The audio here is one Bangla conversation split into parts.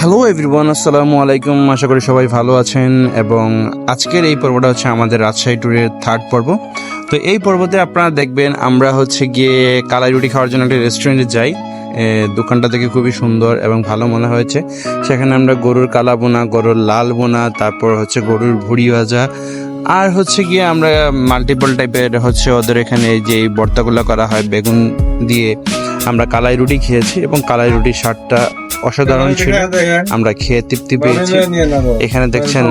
হ্যালো এভরিওয়ান, আসসালামু আলাইকুম। আশা করি সবাই ভালো আছেন এবং আজকের এই পর্বটা হচ্ছে আমাদের রাজশাহী ট্যুরের থার্ড পর্ব। তো এই পর্বতে আপনারা দেখবেন আমরা হচ্ছে গিয়ে কালাই রুটি খাওয়ার জন্য একটা রেস্টুরেন্টে যাই। দোকানটা থেকে খুবই সুন্দর এবং ভালো মনে হয়েছে। সেখানে আমরা গরুর কালা বোনা, গরুর লাল বোনা, তারপর হচ্ছে গরুর ভুড়ি ভাজা, আর হচ্ছে গিয়ে আমরা মাল্টিপল টাইপের হচ্ছে ওদের এখানে যে ভর্তাগুলো করা হয় বেগুন দিয়ে, আমরা কালাই রুটি খেয়েছি এবং কালাই রুটির স্বাদটা অসাধারণ ছিল। আমরা খেয়ে তৃপ্তি পেয়েছি। এখানে দেখছেন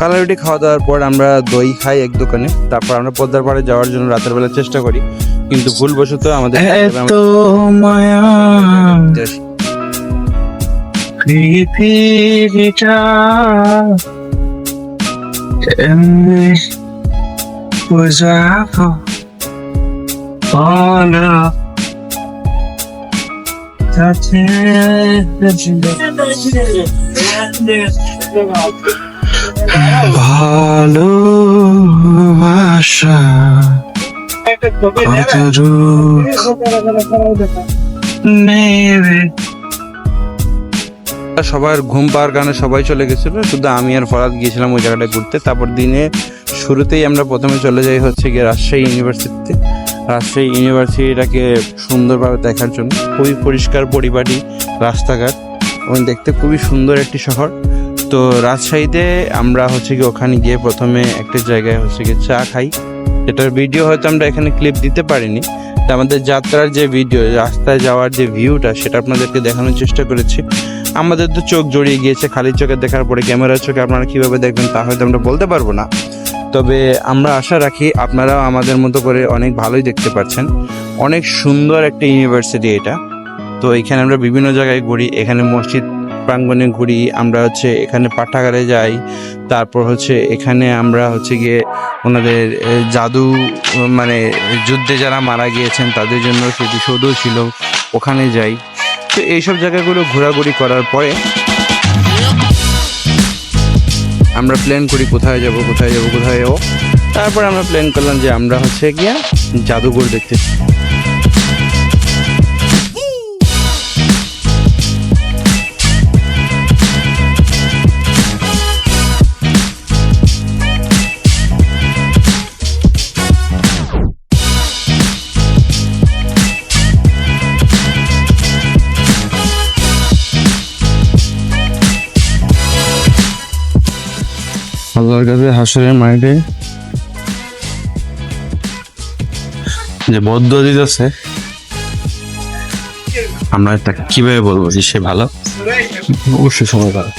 কালাই রুটি খাওয়া দাওয়ার পর আমরা দই খাই এক দোকানে। তারপর আমরা পদ্মার পাড়ে যাওয়ার জন্য রাতের বেলা চেষ্টা করি, কিন্তু ভুলবশত আমাদের ভালোবাসা সবার ঘুম পাওয়ার কারণে সবাই চলে গেছিল, শুধু আমি আর ফরাদ গিয়েছিলাম ওই জায়গাটা ঘুরতে। তারপর দিনে শুরুতেই আমরা প্রথমে চলে যাই হচ্ছে গিয়ে রাজশাহী ইউনিভার্সিটিতে। রাজশাহী ইউনিভার্সিটিটাকে সুন্দরভাবে দেখার জন্য। খুবই পরিষ্কার পরিপাটি রাস্তাঘাট এবং দেখতে খুবই সুন্দর একটি শহর। তো রাজশাহীতে আমরা হচ্ছে কি ওখানে গিয়ে প্রথমে একটা জায়গায় হচ্ছে গিয়ে চা খাই, এটার ভিডিও হয়তো আমরা এখানে ক্লিপ দিতে পারিনি। তো আমাদের যাত্রার যে ভিডিও, রাস্তায় যাওয়ার যে ভিউটা, সেটা আপনাদেরকে দেখানোর চেষ্টা করেছি। আমাদের তো চোখ জড়িয়ে গিয়েছে, খালি চোখে দেখার পরে ক্যামেরার চোখে আপনারা কীভাবে দেখবেন তা হয়তো আমরা বলতে পারবো না। তবে আমরা আশা রাখি আপনারাও আমাদের মতো করে অনেক ভালোই দেখতে পাচ্ছেন। অনেক সুন্দর একটা ইউনিভার্সিটি এটা। তো এখানে আমরা বিভিন্ন জায়গায় ঘুরি, এখানে মসজিদ প্রাঙ্গণে ঘুরি, আমরা হচ্ছে এখানে পাঠাগারে যাই, তারপর হচ্ছে এখানে আমরা হচ্ছে গিয়ে ওনাদের জাদু মানে যুদ্ধে যারা মারা গিয়েছেন তাদের জন্য স্মৃতিসৌধ ছিল, ওখানে যাই। তো এইসব জায়গাগুলো ঘোরাঘুরি করার পরে আমরা প্ল্যান করি কোথায় যাব। তারপর আমরা প্ল্যান করলাম যে আমরা হচ্ছে গিয়া জাদুঘর দেখতে। আল্লাহর কাছে হাসরের মাইন্ডে যে বদ্ধ দিতেছে, আমরা তাকে কিভাবে বলবো যে সে ভালো? অবশ্যই সময় ভালো,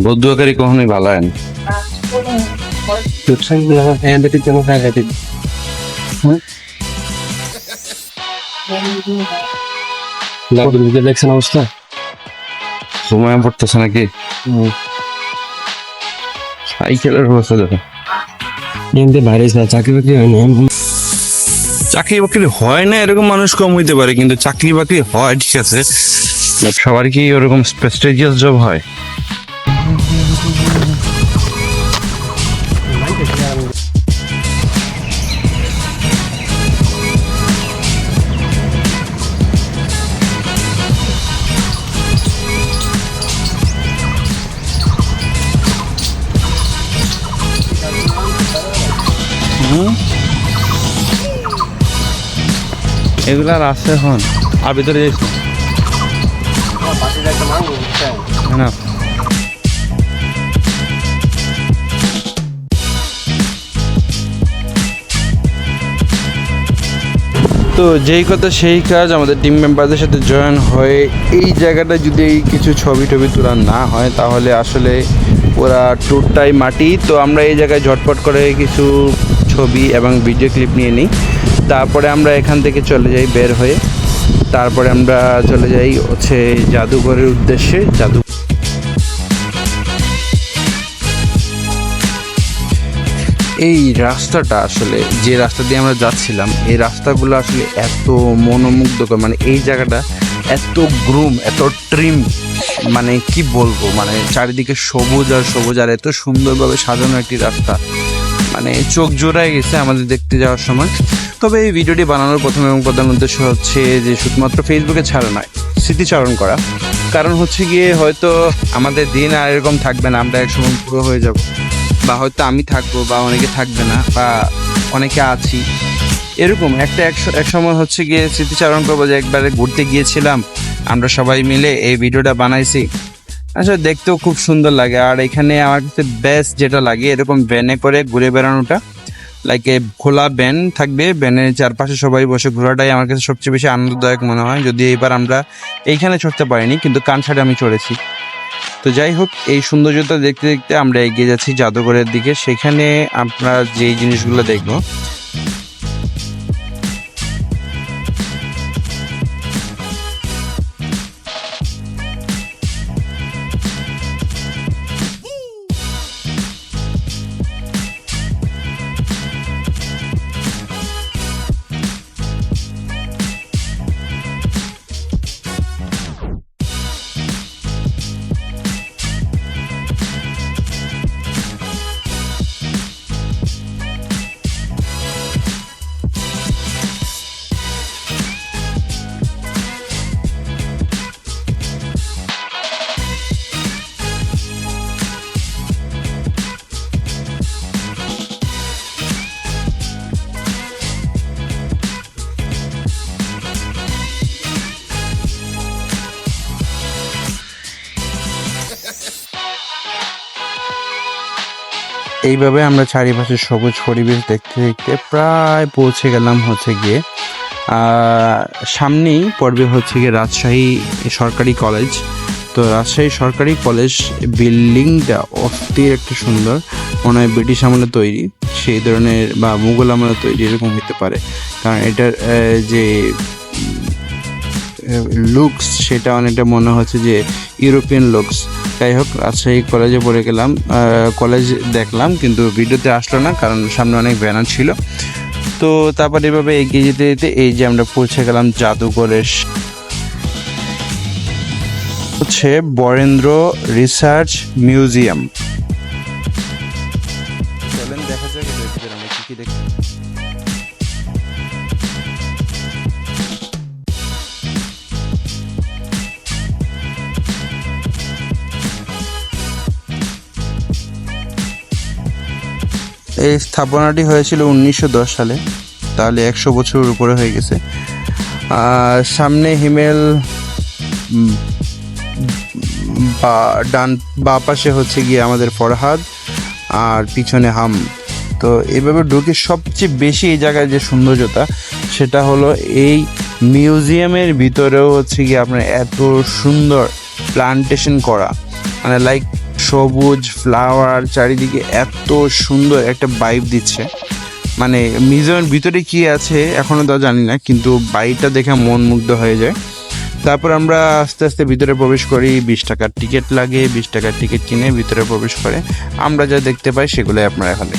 বদ্ধকারী কখনোই ভালো হয় না। দেখছেন অবস্থা, সময় পড়তেছে নাকি? সাইকেলের অবস্থা দেখো। চাকরি বাকরি হয় না এরকম মানুষ কম হইতে পারে, কিন্তু চাকরি বাকরি হয়, ঠিক আছে। সবার কি ওরকম প্রেস্টিজিয়াস জব হয়? এগুলার আছে এখন, আর ভিতরে যাইছ না। তো যেই কথা সেই কাজ, আমাদের টিম মেম্বারদের সাথে জয়েন হয়ে এই জায়গাটা যদি কিছু ছবি টবি তোলা না হয় তাহলে আসলে ওরা ট্যুরটাই মাটি। তো আমরা এই জায়গায় ঝটপট করে কিছু ছবি এবং ভিডিও ক্লিপ নিয়ে নিই। তারপরে আমরা এখান থেকে চলে যাই বের হয়ে, তারপরে আমরা চলে যাই হচ্ছে জাদুঘরের উদ্দেশ্যে। এই রাস্তাটা আসলে যে রাস্তা দিয়ে আমরা যাচ্ছিলাম, এই রাস্তাগুলো আসলে এত মনোমুগ্ধকর, মানে এই জায়গাটা এত গ্রুম, এত ট্রিম, মানে কি বলবো, মানে চারিদিকে সবুজ আর সবুজ, আর এত সুন্দরভাবে সাজানো একটি রাস্তা, মানে চোখ জোড়ায় গেছে আমাদের দেখতে যাওয়ার সময়। তো তবে এই ভিডিওটি বানানোর প্রথম এবং প্রধান উদ্দেশ্য হচ্ছে যে শুধুমাত্র ফেসবুকে ছাড়া নয়, স্মৃতিচারণ করা। কারণ হচ্ছে গিয়ে হয়তো আমাদের দিন আর এরকম থাকবে না, আমরা একসময় পুরো হয়ে যাব, বা হয়তো আমি থাকবো বা অনেকে থাকবে না, বা অনেকে আছি, এরকম এক সময় হচ্ছে গিয়ে স্মৃতিচারণ করবো যে একবারে ঘুরতে গিয়েছিলাম আমরা সবাই মিলে, এই ভিডিওটা বানাইছি। আসলে দেখতেও খুব সুন্দর লাগে। আর এখানে আমার কাছে বেস্ট যেটা লাগে, এরকম ভ্যানে করে ঘুরে বেড়ানোটা, লাইক খোলা ভ্যান থাকবে, ভ্যানের চারপাশে সবাই বসে ঘোরাটাই আমার কাছে সবচেয়ে বেশি আনন্দদায়ক মনে হয়। যদি এবার আমরা এইখানে চড়তে পারিনি, কিন্তু কানসারে আমি চড়েছি। তো যাই হোক, এই সৌন্দর্যতা দেখতে দেখতে আমরা এগিয়ে যাচ্ছি জাদুঘরের দিকে। সেখানে আমরা যেই জিনিসগুলো দেখবো, এইভাবে আমরা চারিপাশে সবুজ পরিবেশ দেখতে দেখতে প্রায় পৌঁছে গেলাম হচ্ছে গিয়ে সামনেই পড়বে হচ্ছে গিয়ে রাজশাহী সরকারি কলেজ। তো রাজশাহী সরকারি কলেজ বিল্ডিংটা অস্থির একটা সুন্দর, মনে হয় ব্রিটিশ আমলে তৈরি, সেই ধরনের, বা মুঘল আমলে তৈরি, এরকম হতে পারে। কারণ এটার যে লুকস সেটা অনেকটা মনে হচ্ছে যে ইউরোপিয়ান লুকস। যাই হোক, রাজশাহী কলেজে পড়ে গেলাম, কলেজ দেখলাম, কিন্তু ভিডিওতে আসলো না কারণ সামনে অনেক ব্যানার ছিল। তো তারপর এভাবে এগিয়ে যেতে যেতে এই যে আমরা পৌঁছে গেলাম জাদুঘরের, হচ্ছে বরেন্দ্র রিসার্চ মিউজিয়াম। চলেন দেখা যাক এর ভিতরে আমরা কি কি দেখি। এই স্থাপনাটি হয়েছিল 1910 সালে, তাহলে 100 বছরের উপরে হয়ে গেছে। সামনে হিমেল, বা পাশে হচ্ছে গিয়ে আমাদের ফরহাদ, আর পিছনে হাম। তো এইভাবে ঢুকে সবচেয়ে বেশি এই জায়গায় যে সৌন্দর্যতা, সেটা হলো এই মিউজিয়ামের ভিতরেও হচ্ছে গিয়ে আপনার এত সুন্দর প্লান্টেশন করা, মানে লাইক সবুজ ফ্লাওয়ার চারিদিকে, এত সুন্দর একটা ভাইব দিচ্ছে। মানে মিউজিয়ামের ভিতরে কি আছে এখনো তা জানি না, কিন্তু বাড়িটা দেখে মন মুগ্ধ হয়ে যায়। তারপর আমরা আস্তে আস্তে ভিতরে প্রবেশ করি, 20 টাকার টিকিট লাগে, 20 টাকার টিকিট কিনে ভিতরে প্রবেশ করে আমরা যা দেখতে পাই সেগুলোই আপনারা এখানে